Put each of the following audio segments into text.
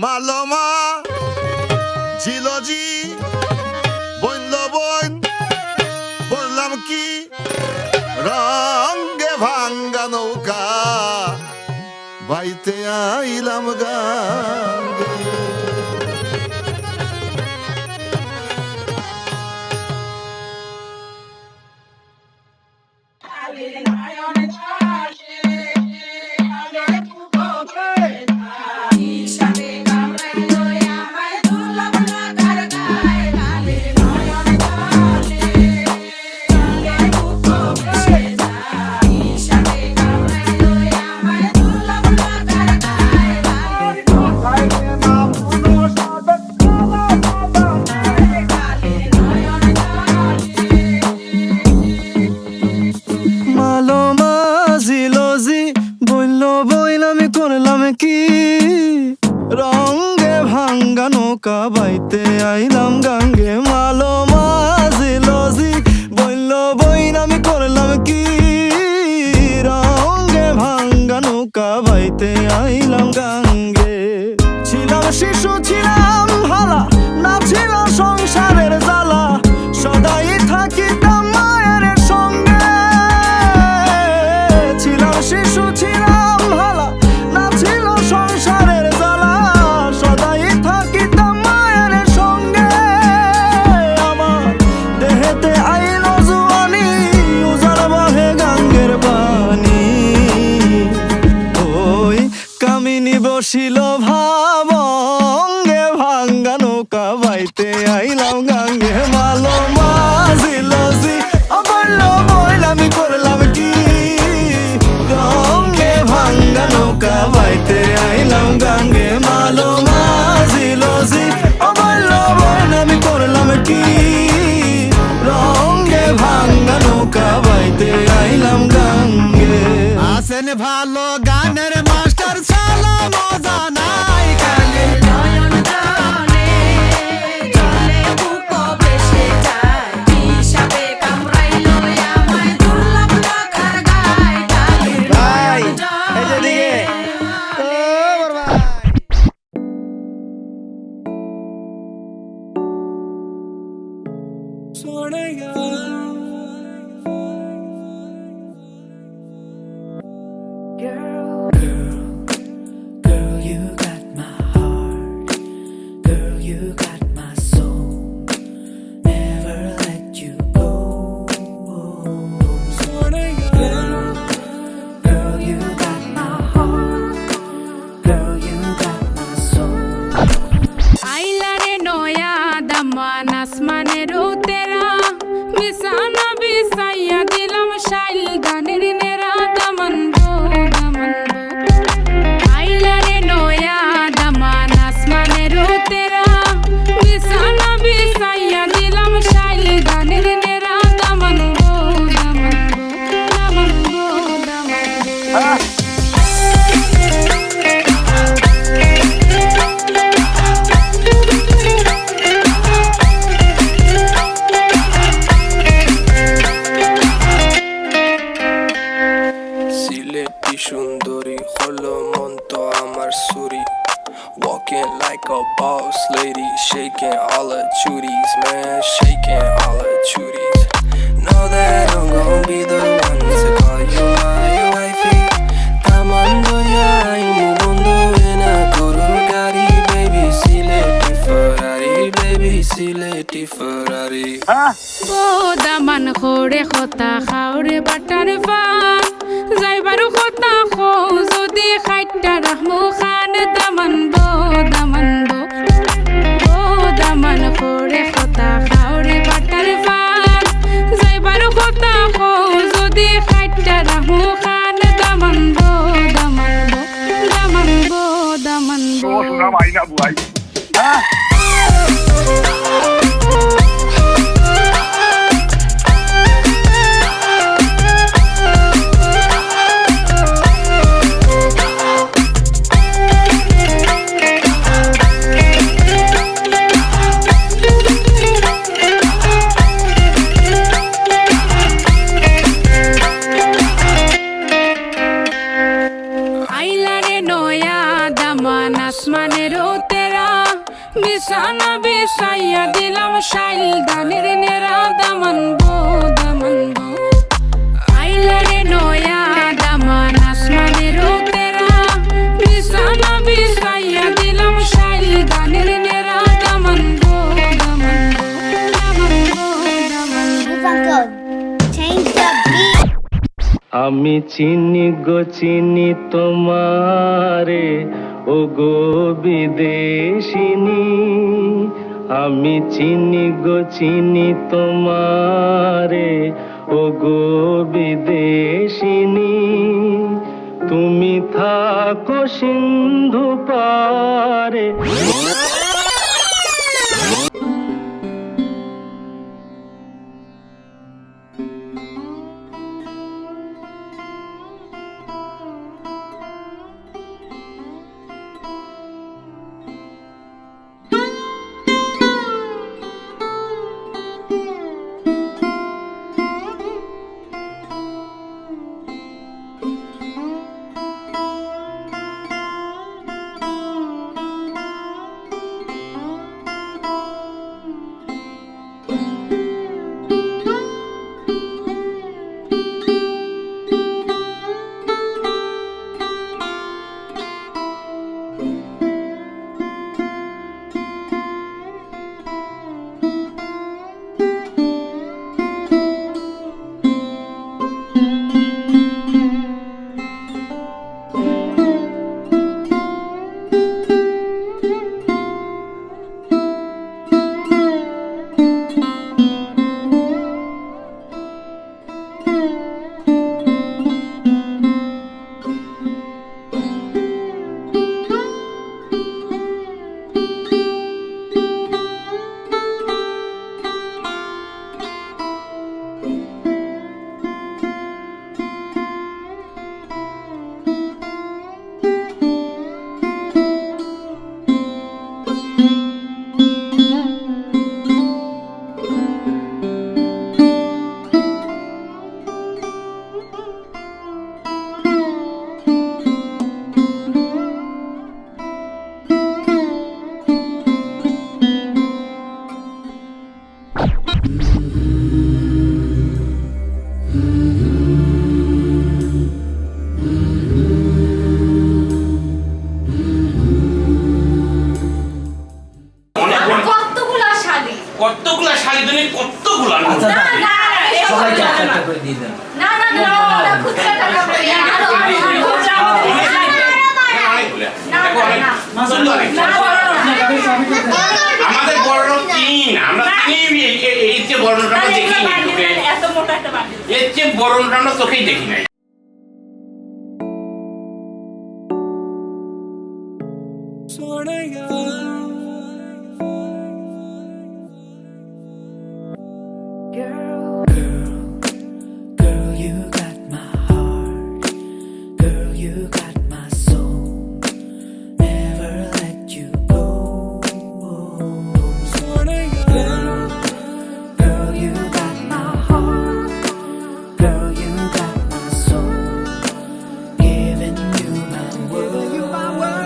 মালমা ঝিলজি বইল বইন করলাম কি রঙ্গে ভাঙ্গা নৌকা বাইতে আইলাম গাঙ্গে। কি রঙ্গে ভাঙ্গা নৌকা বাইতে আইলাম গাঙ্গে। মালো মাঝিলজি বইল বইন আমি করলাম কি রঙ্গে ভাঙ্গা নৌকা বাইতে আইলাম গাঙ্গে। ছিলাম শিশু ছিলাম ভালা না ছিল সংসারের জ্বালা সদাই থাকিতাম মায়ের সঙ্গে। ছিলাম শিশু ছিলাম ভালা না ছিল সংসারের জ্বালা সদাই থাকিতাম মায়ের সঙ্গে। আমার দেহেতে আইলো জুয়ানি উজাড় বাহে গাঙ্গের পানি। ওই কামিনী বসিল ভাবঙ্গে ভাঙ্গা নৌকা বাইতে আইলাম গাঙ্গে। মালো মাঝিলজি বলল বইল আমি করলাম কি রঙ্গে ভাঙ্গা নৌকা বাইতে আইলাম গাঙ্গে। মালো মাঝিলজি বলল বইল আমি করলাম কি রঙ্গে ভাঙ্গা নৌকা বাইতে আইলাম গাঙ্গে। আসেন ভালো গানের মাস্টার সালা মজা নাই খালি নয়ন জলে জলে বুক বেশে যায় হিসাবে কামড়াইলো আমায় দুর্লভ লাখার গায় খালি ভাই এই যে দিকে ও বড় ভাই সোনেগা Girl, you got my heart. Girl, you got my soul. Never let you go. Girl, you got my heart. Girl, you got my soul. আইলারে নয়া দামান আসমানের উতেরা বিছানা বিছাইয়া দিলাম শাইল গানের নেরা দামান গো দামান গো। আইলারে নয়া দামান আসমানের উতেরা বিছানা বিছাইয়া দিলাম শাইল গানের নেরা দামান গো দামান গো দামান গো দামান গো। সিলেটি সুন্দরী হলো মন তো আমার সুরি Walking like a boss lady shaking all her chuties man shaking all her chuties Know that I'm gon' be the one to call you my wifey Tamando ya imu bondo ena guru gari baby Sileti Ferrari baby Sileti Ferrari O Daman খোরে খতা খাওরে butter পান যাইবারু খতা খো যদি খাইটা রাহমু খান দামান বো দামান বো ও দামান খোরে খতা খাওরে butter পান যাইবারু খতা খো যদি খাইটা রাহমু খান দামান বো দামান বো দামান বো দামান বো শোনা মাইনা বুয়াই আইলারে নয়া দামান আসমানের তেরা বিছানা বিছাইয়া দিলাম শাইল দানের নেরা দামান বো আইলা রে নয়া দামান আসমানের তেরা বিছানা বিছাইয়া দিলাম শাইল দানের নেরা দামান বো Change the beat. আমি চিনি গো চিনি তোমারে ও গো বিদেশিনী আমি চিনি গো চিনি তোমারে ও গো বিদেশিনী তুমি থাকো সিন্ধু পারে কতগুলা শাড়ি তুমি কতগুলা না আচ্ছা না সবাইকে একটা করে দিয়ে দেন না খুচরা টাকা করে আরো আমাদের বড় তিন আমরা তিন এই যে বড়টা দেখি এত মোটা একটা বান্ডিল এর চেয়ে বড়টা আমরা চোখেই দেখি নাই Girl, you got my heart. Girl, you got my soul. Never let you go. Girl, you got my heart. Girl, you got my soul. Giving you my world.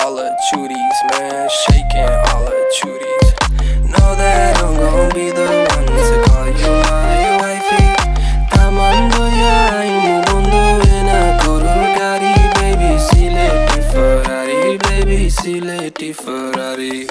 all the chuties, man, shaking all the chuties. Know that I'm gonna be the one to call you my wifey. Tamando ya imundo ena korogari, baby, sileti Ferrari, baby, sileti Ferrari.